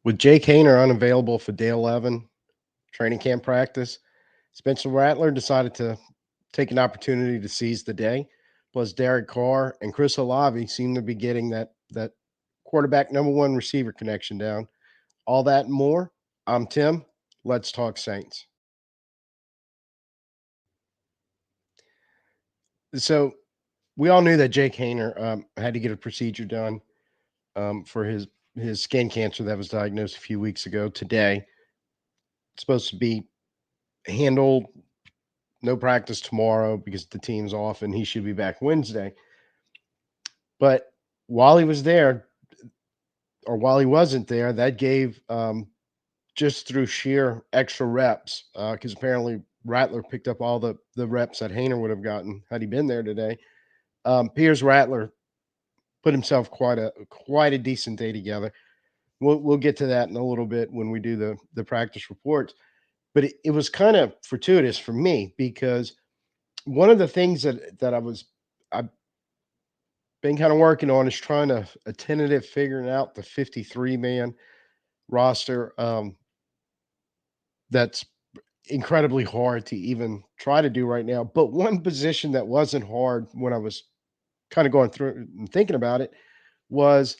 With Jake Haener unavailable for day 11 training camp practice, Spencer Rattler decided to take an opportunity to seize the day. Plus, Derek Carr and Chris Olave seem to be getting that quarterback number one receiver connection down. All that and more. I'm Tim. Let's talk Saints. So we all knew that Jake Haener had to get a procedure done for his skin cancer that was diagnosed a few weeks ago. Today, it's supposed to be handled. No practice tomorrow because the team's off and he should be back Wednesday. But while he was there, or while he wasn't there, that gave just through sheer extra reps, because apparently Rattler picked up all the reps that Haener would have gotten had he been there today. Piers Rattler put himself quite a decent day together. We'll get to that in a little bit when we do the practice reports. But it was kind of fortuitous for me because one of the things that I've been kind of working on is trying to a tentative figuring out the 53 man roster. That's incredibly hard to even try to do right now. But one position that wasn't hard when I was kind of going through and thinking about it was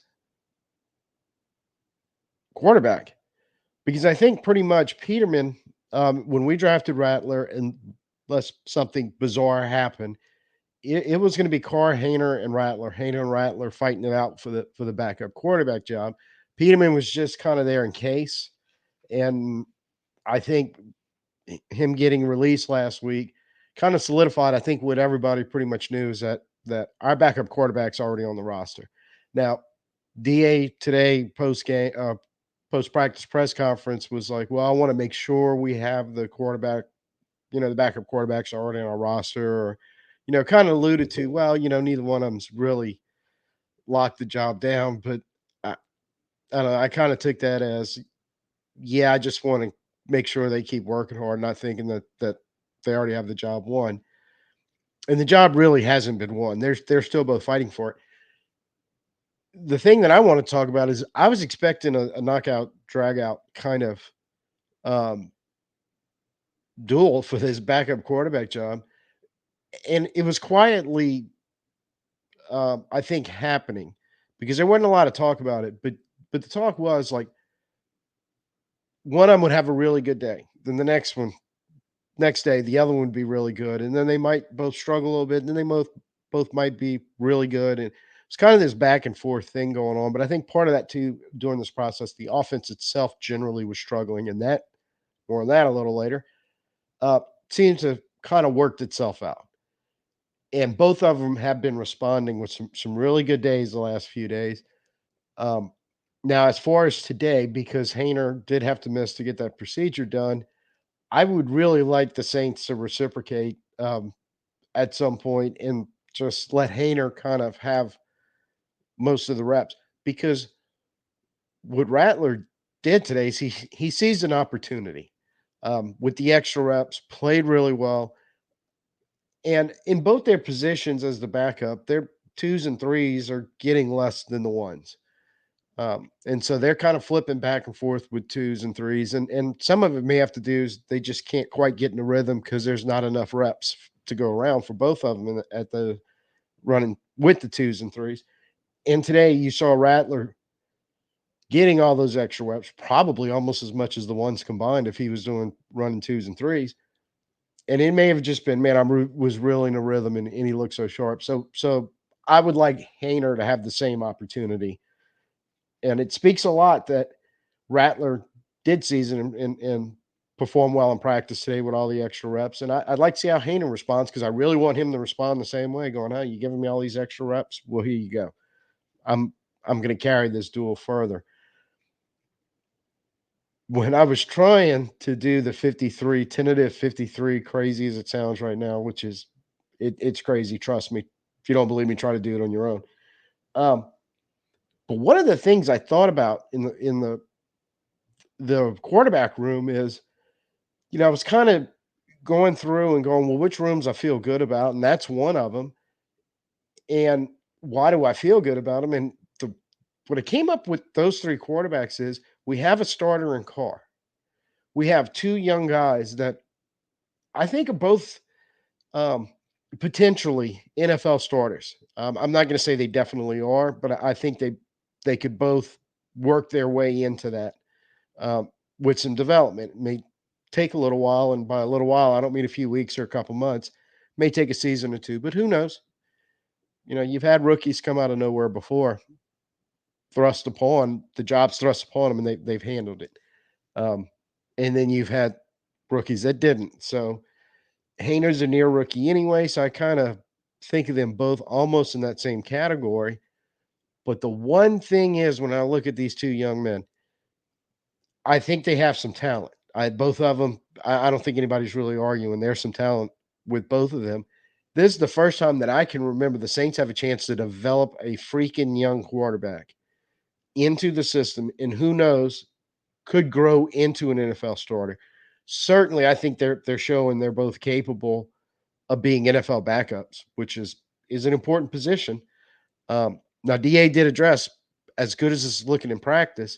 quarterback, because I think pretty much Peterman, when we drafted Rattler, and unless something bizarre happened, it was going to be Carr, Haener and Rattler fighting it out for the backup quarterback job. Peterman was just kind of there in case, and I think him getting released last week kind of solidified. I think what everybody pretty much knew is that our backup quarterback's already on the roster. Now, Da today post practice press conference was like, "Well, I want to make sure we have the quarterback, the backup quarterbacks already on our roster," or kind of alluded to, well, neither one of them's really locked the job down. But I, I don't know. I kind of took that as, yeah, I just want to make sure they keep working hard, not thinking that they already have the job won. And the job really hasn't been won. They're still both fighting for it. The thing that I want to talk about is I was expecting a knockout, drag out kind of um, duel for this backup quarterback job, and it was quietly, I think, happening because there wasn't a lot of talk about it. But the talk was like one of them would have a really good day, then the next day the other one would be really good, and then they might both struggle a little bit, and then they both might be really good, and it's kind of this back and forth thing going on. But I think part of that too during this process, the offense itself generally was struggling, and that more on that a little later. Uh, Seems to kind of worked itself out, and both of them have been responding with some really good days the last few days. Um, Now, as far as today, because Hayner did have to miss to get that procedure done, I would really like the Saints to reciprocate at some point and just let Hayner kind of have most of the reps, because what Rattler did today is he seized an opportunity with the extra reps, played really well, and in both their positions as the backup, their twos and threes are getting less than the ones. And so they're kind of flipping back and forth with twos and threes, and some of it may have to do is they just can't quite get in the rhythm because there's not enough reps to go around for both of them at the running with the twos and threes. And today you saw Rattler getting all those extra reps, probably almost as much as the ones combined if he was doing running twos and threes. And it may have just been, man, was really in a rhythm, and he looked so sharp. So I would like Hayner to have the same opportunity, and it speaks a lot that Rattler did season and perform well in practice today with all the extra reps. And I'd like to see how Hayner responds, because I really want him to respond the same way, going, "Hey, you giving me all these extra reps? Well, here you go. I'm I'm going to carry this duel further." When I was trying to do the 53 tentative 53, crazy as it sounds right now, which is it's crazy. Trust me. If you don't believe me, try to do it on your own. Um, but one of the things I thought about in the quarterback room is, I was kind of going through and going, well, which rooms I feel good about, and that's one of them. And why do I feel good about them? And the what I came up with those 3 quarterbacks is we have a starter in Carr. We have 2 young guys that I think are both, um, potentially NFL starters. I'm not gonna say they definitely are, but I think they could both work their way into that, with some development. It may take a little while, and by a little while, I don't mean a few weeks or a couple months. May take a season or 2, but who knows? You've had rookies come out of nowhere before, the job's thrust upon them, and they've handled it. Um, and then you've had rookies that didn't. So Haener's a near rookie anyway, so I kinda think of them both almost in that same category. But the one thing is when I look at these 2 young men, I think they have some talent. I both of them. I don't think anybody's really arguing there's some talent with both of them. This is the first time that I can remember the Saints have a chance to develop a freaking young quarterback into the system, and who knows, could grow into an NFL starter. Certainly, I think they're showing they're both capable of being NFL backups, which is an important position. Now, DA did address, as good as it's looking in practice,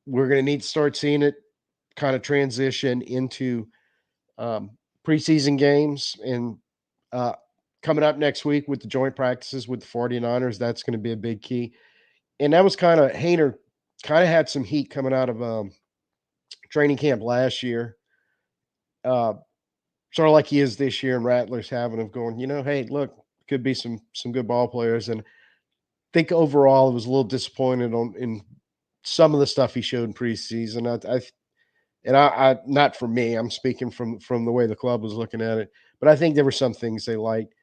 we're going to need to start seeing it kind of transition into um, preseason games and uh, coming up next week with the joint practices with the 49ers. That's going to be a big key. And that was kind of Haener kind of had some heat coming out of training camp last year. Uh, Sort of like he is this year, and Rattlers having of going, hey, look, could be some good ball players. And I think overall, I was a little disappointed in some of the stuff he showed in preseason. I not for me, I'm speaking from the way the club was looking at it, but I think there were some things they liked.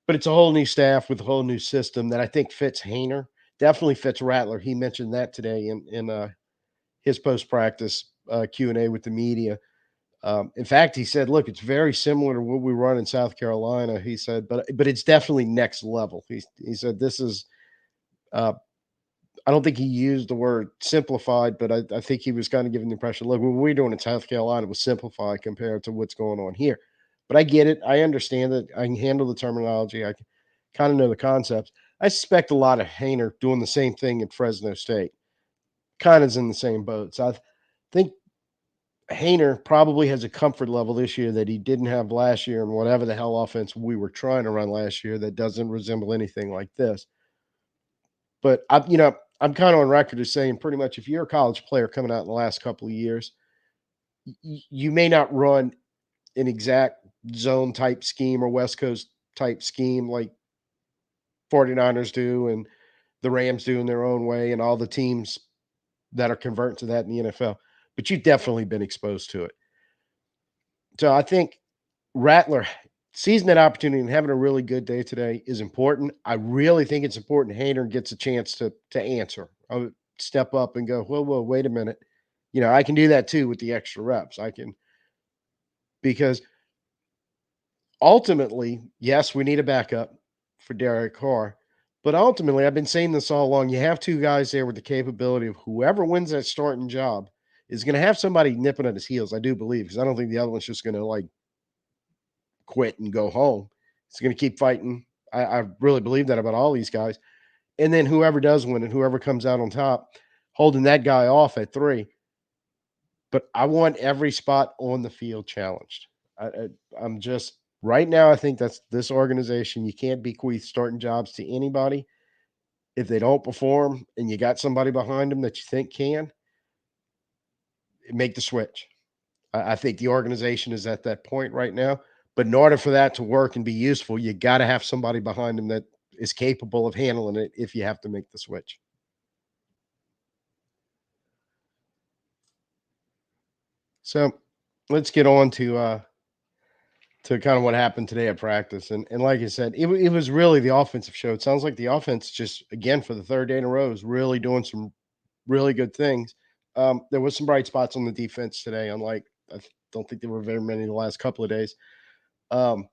But it's a whole new staff with a whole new system that I think fits Haener, definitely fits Rattler. He mentioned that today in his post practice Q&A with the media. In fact, he said, "Look, it's very similar to what we run in South Carolina." He said, "But it's definitely next level." He said, "This is." Uh, I don't think he used the word simplified, but I think he was kind of giving the impression, "Look, what we're doing in South Carolina was simplified compared to what's going on here." But I get it. I understand it. I can handle the terminology. I kind of know the concepts. I suspect a lot of Haener doing the same thing at Fresno State. Kind of is in the same boat. So I think Haener probably has a comfort level this year that he didn't have last year and whatever the hell offense we were trying to run last year that doesn't resemble anything like this. But I'm kind of on record as saying pretty much if you're a college player coming out in the last couple of years, you may not run an exact zone type scheme or West Coast type scheme like 49ers do and the Rams do in their own way and all the teams that are converting to that in the NFL. But you've definitely been exposed to it. So I think Rattler seizing that opportunity and having a really good day today is important. I really think it's important Haener gets a chance to answer. I would step up and go, whoa, wait a minute. I can do that too with the extra reps. I can because ultimately, yes, we need a backup for Derek Carr. But ultimately, I've been saying this all along. You have 2 guys there with the capability of whoever wins that starting job is going to have somebody nipping at his heels. I do believe because I don't think the other one's just going to like quit and go home. He's going to keep fighting. I really believe that about all these guys. And then whoever does win and whoever comes out on top, holding that guy off at 3. But I want every spot on the field challenged. I'm just right now. I think that's this organization. You can't bequeath starting jobs to anybody if they don't perform, and you got somebody behind them that you think can make the switch. I think the organization is at that point right now. But in order for that to work and be useful, you got to have somebody behind them that is capable of handling it if you have to make the switch. So let's get on to kind of what happened today at practice. And like I said, it was really the offensive show. It sounds like the offense just again for the 3rd day in a row is really doing some really good things. There was some bright spots on the defense today, unlike don't think there were very many the last couple of days. Um,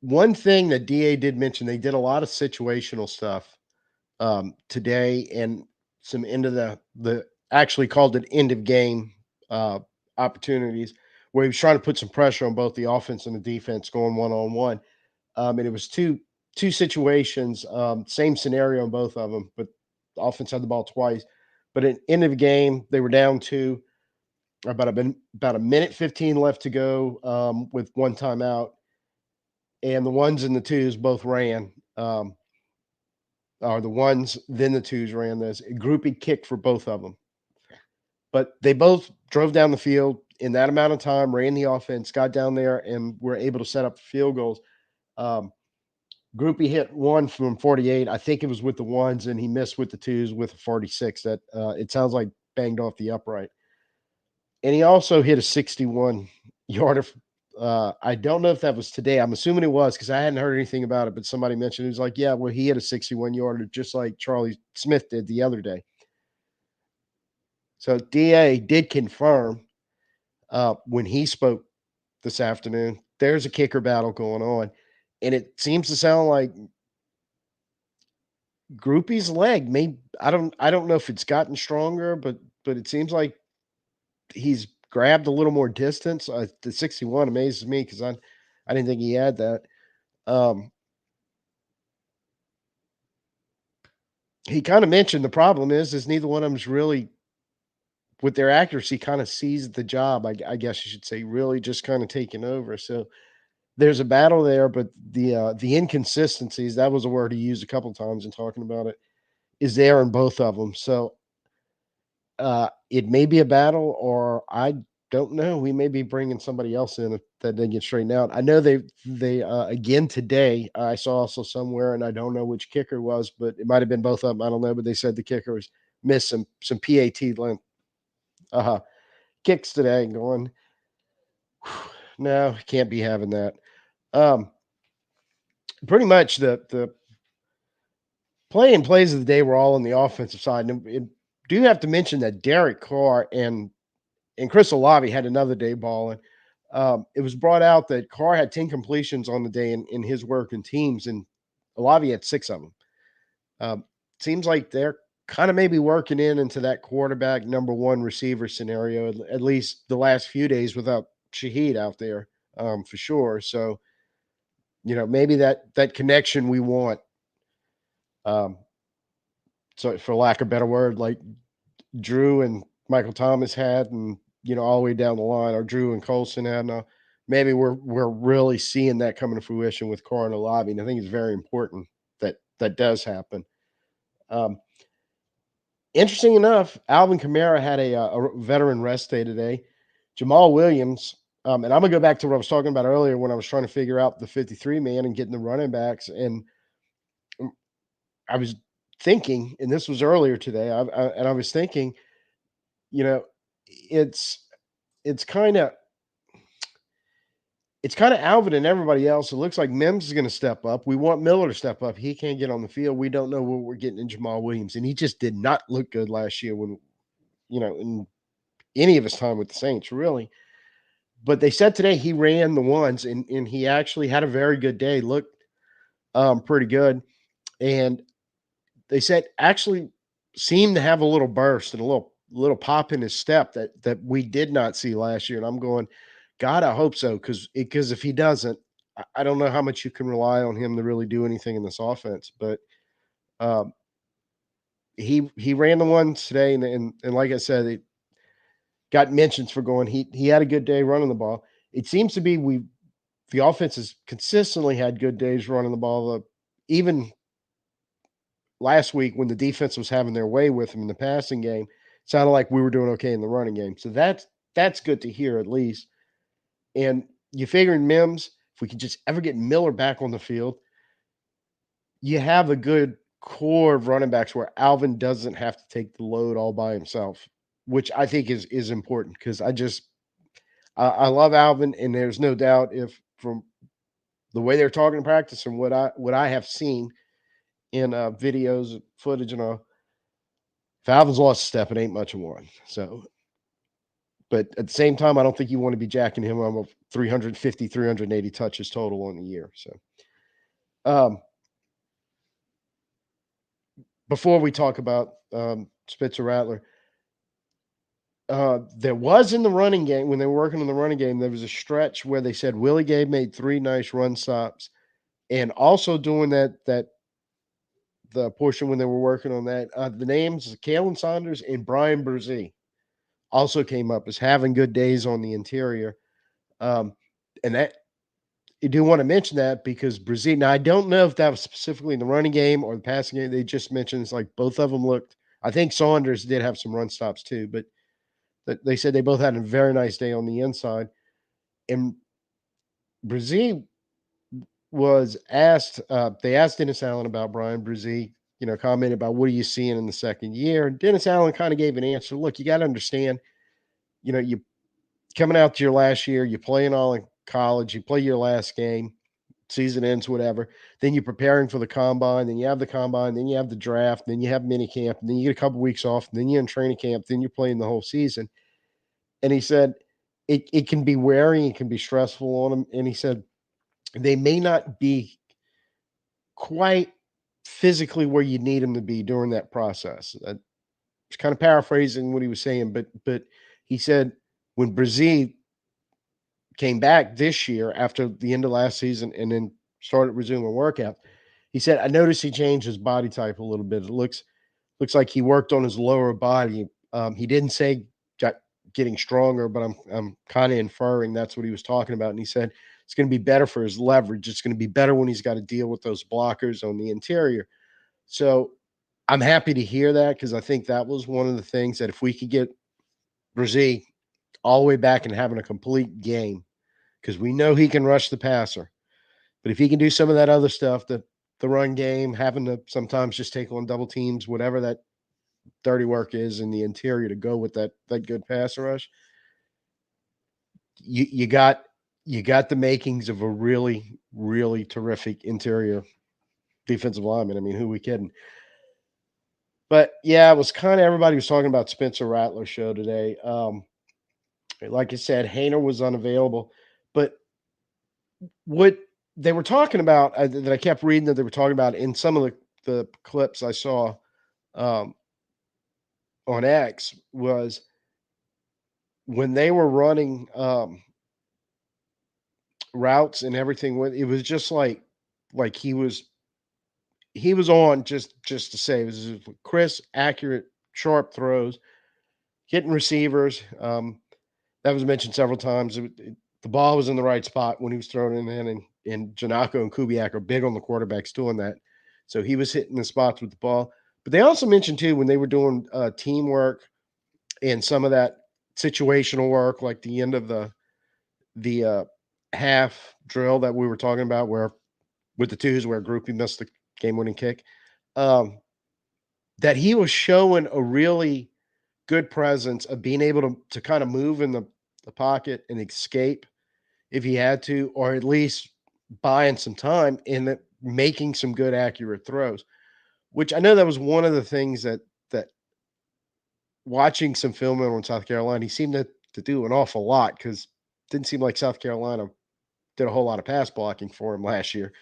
One thing that DA did mention, they did a lot of situational stuff today, and some end of the actually called it end of game opportunities where he was trying to put some pressure on both the offense and the defense going one on one. And it was two. two situations, same scenario in both of them, but the offense had the ball twice. But at the end of the game, they were down two, about a minute 15 left to go, with one timeout, and the ones and the twos both ran. Or the ones, then the twos ran this. A groupie kick for both of them. But they both drove down the field in that amount of time, ran the offense, got down there, and were able to set up field goals. Um, Groupie hit one from 48. I think it was with the ones, and he missed with the twos with a 46. That it sounds like banged off the upright. And he also hit a 61 yarder. I don't know if that was today. I'm assuming it was because I hadn't heard anything about it. But somebody mentioned it was like, yeah, well, he hit a 61 yarder just like Charlie Smith did the other day. So DA did confirm when he spoke this afternoon. There's a kicker battle going on, and it seems to sound like Groupie's leg may I don't know if it's gotten stronger, but it seems like he's grabbed a little more distance. The 61 amazes me because I didn't think he had that. Um, he kind of mentioned the problem is neither one of them's really with their accuracy kind of seized the job. I guess you should say really just kind of taking over. So there's a battle there, but the inconsistencies, that was a word he used a couple times in talking about it, is there in both of them. So it may be a battle, or I don't know. We may be bringing somebody else in if that didn't get straightened out. I know they again today. I saw also somewhere, and I don't know which kicker it was, but it might have been both of them. I don't know, but they said the kicker was missed some PAT length kicks today. And going, no, can't be having that. Um, Pretty much the plays of the day were all on the offensive side, and do have to mention that Derek Carr and Chris Olave had another day balling. It was brought out that Carr had 10 completions on the day in his work in teams, and Olave had six of them. Um, Seems like they're kind of maybe working into that quarterback number one receiver scenario, at least the last few days without Shaheed out there, for sure. So, maybe that connection we want, um, so for lack of a better word, like Drew and Michael Thomas had, and all the way down the line, or Drew and Colson had. Now, maybe we're really seeing that coming to fruition with Carr and Olave, and I think it's very important that that does happen. Um, Interesting enough, Alvin Kamara had a veteran rest day today. Jamal Williams, and I'm gonna go back to what I was talking about earlier when I was trying to figure out the 53 man and getting the running backs, and I was thinking, and this was earlier today, and I was thinking, you know, it's it's kind of it's kind of Alvin and everybody else. It looks like Mims is going to step up. We want Miller to step up. He can't get on the field. We don't know what we're getting in Jamal Williams, and he just did not look good last year when in any of his time with the Saints, really. But they said today he ran the ones, and he actually had a very good day. Looked pretty good, and they said actually seemed to have a little burst and a little pop in his step that we did not see last year. And I'm going, God, I hope so, because if he doesn't, I don't know how much you can rely on him to really do anything in this offense. But um, he ran the ones today, and like I said, it got mentions for going. He had a good day running the ball. It seems to be the offense has consistently had good days running the ball. Even last week when the defense was having their way with him in the passing game, it sounded like we were doing okay in the running game. So that's good to hear at least. And you figure in Mims, if we could just ever get Miller back on the field, you have a good core of running backs where Alvin doesn't have to take the load all by himself, which I think is important because I love Alvin, and there's no doubt if from the way they're talking in practice and what I have seen in videos, footage, and all, if Alvin's lost a step, it ain't much of one. So, but at the same time, I don't think you want to be jacking him on 350, 380 touches total on the year. So, um, before we talk about Spitzer Rattler, there was in the running game when they were working on the running game, there was a stretch where they said Willie Gay made three nice run stops. and also doing that the portion when they were working on that, the names Khalen Saunders and Bryan Bresee also came up as having good days on the interior. Um, and that I do want to mention that because Brazil. Now I don't know if that was specifically in the running game or the passing game. They just mentioned it's like both of them looked. I think Saunders did have some run stops too, but they said they both had a very nice day on the inside. And Brazil was asked. They asked Dennis Allen about Bryan Bresee. Commented about what are you seeing in the second year. And Dennis Allen kind of gave an answer. Look, you got to understand. You coming out to your last year. You playing all in college. You play your last game. Season ends, whatever. Then you're preparing for the combine. Then you have the combine. Then you have the draft. Then you have mini camp. And then you get a couple weeks off. And then you're in training camp. Then you're playing the whole season. And he said it can be wearing. It can be stressful on them. And he said they may not be quite physically where you need them to be during that process. It's kind of paraphrasing what he was saying, but he said when Brazil came back this year after the end of last season and then started resuming workout. He said, I noticed he changed his body type a little bit. It looks like he worked on his lower body. He didn't say got getting stronger, but I'm kind of inferring that's what he was talking about. And he said it's going to be better for his leverage. It's going to be better when he's got to deal with those blockers on the interior. So I'm happy to hear that because I think that was one of the things that if we could get Brazil all the way back and having a complete game, because we know he can rush the passer. But if he can do some of that other stuff, the run game, having to sometimes just take on double teams, whatever that dirty work is in the interior to go with that good pass rush, you got the makings of a really, really terrific interior defensive lineman. I mean, who we kidding? But yeah, it was kind of everybody was talking about Spencer Rattler show today. Like I said, Haener was unavailable, but what they were talking about that I kept reading that they were talking about in some of the clips I saw um, on X was when they were running routes and everything. It was just like he was on just to say it was just crisp, accurate, sharp throws, hitting receivers. That was mentioned several times. The ball was in the right spot when he was throwing it in, and Janako and Kubiak are big on the quarterbacks doing that. So he was hitting the spots with the ball. But they also mentioned too when they were doing teamwork and some of that situational work, like the end of the half drill that we were talking about, where with the twos where Groupie missed the game-winning kick, um, that he was showing a really good presence of being able to kind of move in the pocket and escape if he had to, or at least buying some time in making some good accurate throws. Which I know that was one of the things that watching some film on South Carolina, he seemed to do an awful lot because it didn't seem like South Carolina did a whole lot of pass blocking for him last year,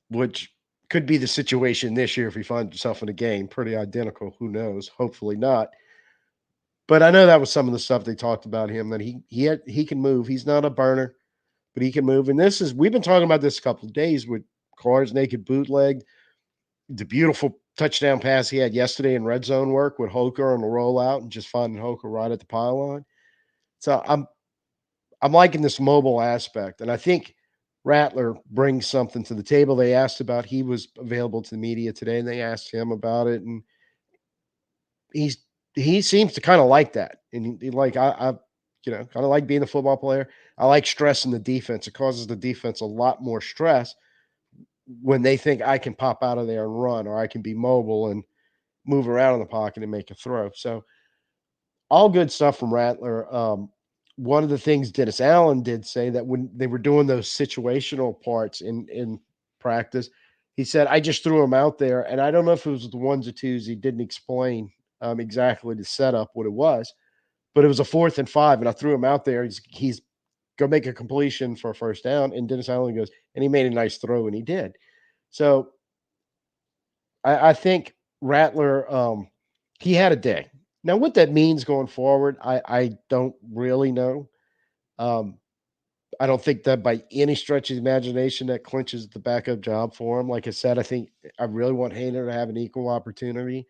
which could be the situation this year if he finds himself in a game pretty identical. Who knows? Hopefully not. But I know that was some of the stuff they talked about him that he can move. He's not a burner, but he can move. And this is we've been talking about this a couple of days with Carr's naked bootleg, the beautiful touchdown pass he had yesterday in red zone work with Hoker on the rollout and just finding Hoker right at the pylon. So I'm liking this mobile aspect, and I think Rattler brings something to the table. They asked about he was available to the media today, and they asked him about it, and he's he seems to kind of like that, and like I kind of like being a football player. I like stressing the defense. It causes the defense a lot more stress when they think I can pop out of there and run, or I can be mobile and move around in the pocket and make a throw. So all good stuff from Rattler. One of the things Dennis Allen did say that when they were doing those situational parts in practice, he said, I just threw him out there. And I don't know if it was the ones or twos. He didn't explain exactly the setup, what it was, but it was a 4th and 5. And I threw him out there. He's going to make a completion for a first down. And Dennis Allen goes, and he made a nice throw, and he did. So I think Rattler, he had a day. Now, what that means going forward, I don't really know. Um, I don't think that by any stretch of the imagination that clinches the backup job for him. Like I said, I think I really want Haener to have an equal opportunity.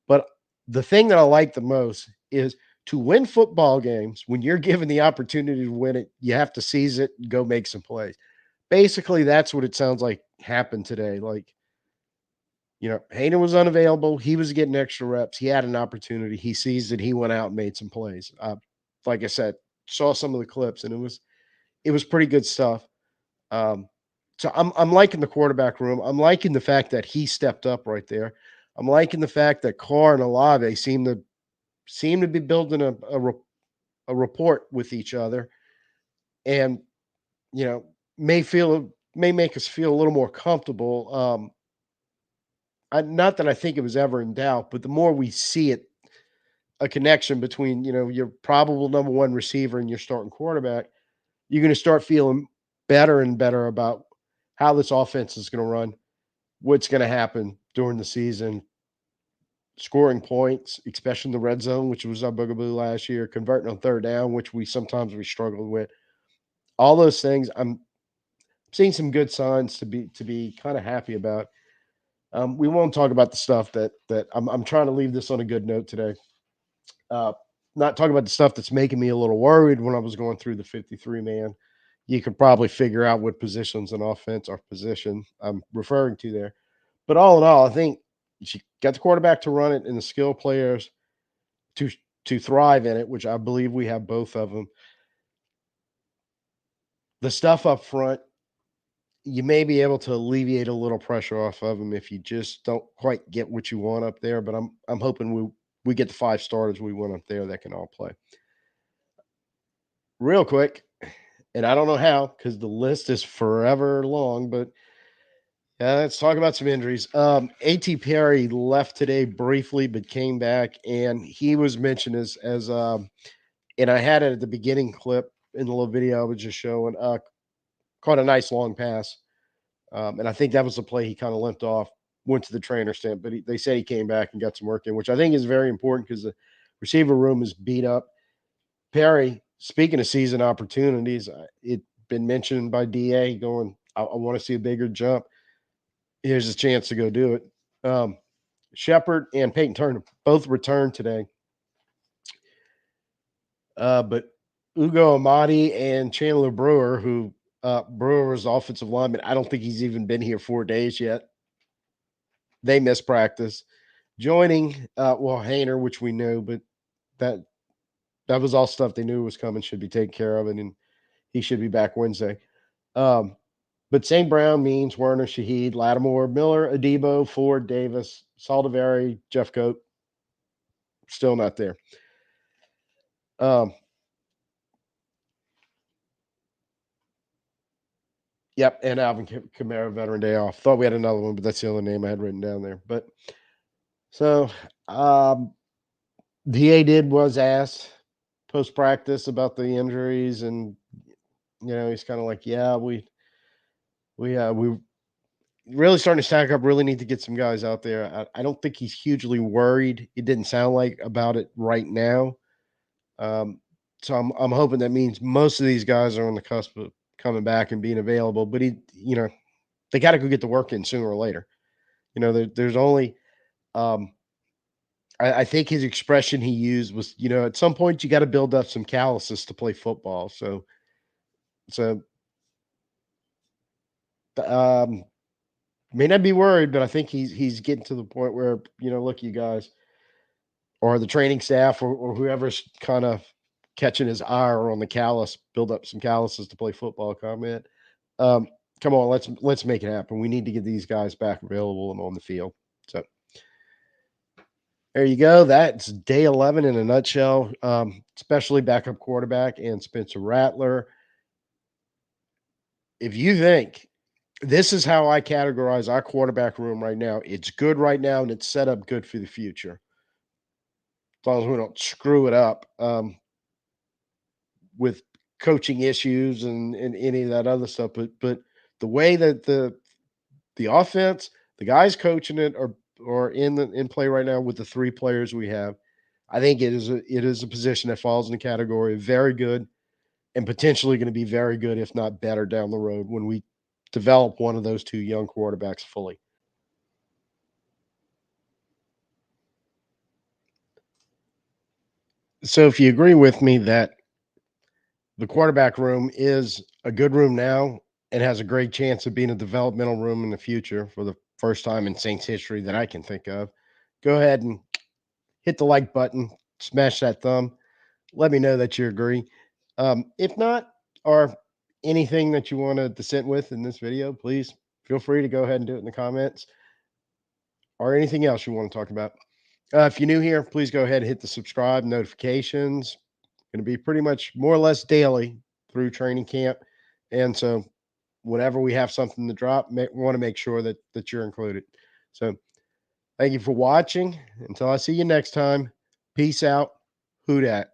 But the thing that I like the most is to win football games, when you're given the opportunity to win it, you have to seize it and go make some plays. Basically, that's what it sounds like happened today. Like, Hayden was unavailable. He was getting extra reps. He had an opportunity. He seized it. He went out and made some plays. Like I said, saw some of the clips, and it was pretty good stuff. Um, so I'm liking the quarterback room. I'm liking the fact that he stepped up right there. I'm liking the fact that Carr and Olave seem to be building a rapport with each other, and you know may make us feel a little more comfortable. Not that I think it was ever in doubt, but the more we see it, a connection between your probable number one receiver and your starting quarterback, you're going to start feeling better and better about how this offense is going to run, what's going to happen during the season, scoring points, especially in the red zone, which was our bugaboo last year, converting on third down, which we struggled with. All those things, I'm seeing some good signs to be kind of happy about. We won't talk about the stuff that I'm trying to leave this on a good note today. Uh, Not talking about the stuff that's making me a little worried when I was going through the 53 man. You could probably figure out what positions in offense or position I'm referring to there. But all in all, I think she got the quarterback to run it and the skill players to to thrive in it, which I believe we have both of them. The stuff up front, you may be able to alleviate a little pressure off of them if you just don't quite get what you want up there. But I'm hoping we get the five starters we want up there that can all play. Real quick, and I don't know how because the list is forever long, but yeah, let's talk about some injuries. A.T. Perry left today briefly, but came back, and he was mentioned and I had it at the beginning clip in the little video I was just showing. Caught a nice long pass, and I think that was the play he kind of limped off, went to the trainer stand, but they said he came back and got some work in, which I think is very important because the receiver room is beat up. Perry, speaking of season opportunities, it been mentioned by DA going, I want to see a bigger jump. Here's a chance to go do it. Shepard and Peyton Turner both returned today. But Ugo Amadi and Chandler Brewer, who Brewer was offensive lineman, I don't think he's even been here 4 days yet. They missed practice. Joining, Haener, which we knew, but that that was all stuff they knew was coming, should be taken care of, and he should be back Wednesday. Um, but St. Brown, Means, Werner, Shaheed, Lattimore, Miller, Adebo, Ford, Davis, Saldivari, Jeff Coat, still not there. Um, yep, and Alvin Kamara, veteran day off. Thought we had another one, but that's the only name I had written down there. But so DA was asked post practice about the injuries, and he's kind of like, yeah, we really starting to stack up. Really need to get some guys out there. I don't think he's hugely worried. It didn't sound like about it right now. Um, so I'm hoping that means most of these guys are on the cusp of coming back and being available. But they got to go get the work in sooner or later. There's only I think his expression he used was, at some point you got to build up some calluses to play football. So um, may not be worried, but I think he's getting to the point where look, you guys, or the training staff, or whoever's kind of catching his ire on the callus, build up some calluses to play football. Comment. Um, Come on, let's make it happen. We need to get these guys back available and on the field. So there you go. That's day 11 in a nutshell. Especially backup quarterback and Spencer Rattler. If you think this is how I categorize our quarterback room right now, it's good right now and it's set up good for the future. As long as we don't screw it up with coaching issues and any of that other stuff. But the way that the offense, the guys coaching it are in play right now with the three players we have, I think it is a position that falls in the category of very good and potentially going to be very good, if not better, down the road when we develop one of those two young quarterbacks fully. So, if you agree with me that the quarterback room is a good room now and has a great chance of being a developmental room in the future for the first time in Saints history that I can think of, go ahead and hit the like button, smash that thumb. Let me know that you agree. If not, or anything that you want to dissent with in this video, please feel free to go ahead and do it in the comments or anything else you want to talk about. If you're new here, please go ahead and hit the subscribe notifications. Going to be pretty much more or less daily through training camp. And so whenever we have something to drop, want to make sure that you're included. So thank you for watching. Until I see you next time, peace out. Who dat?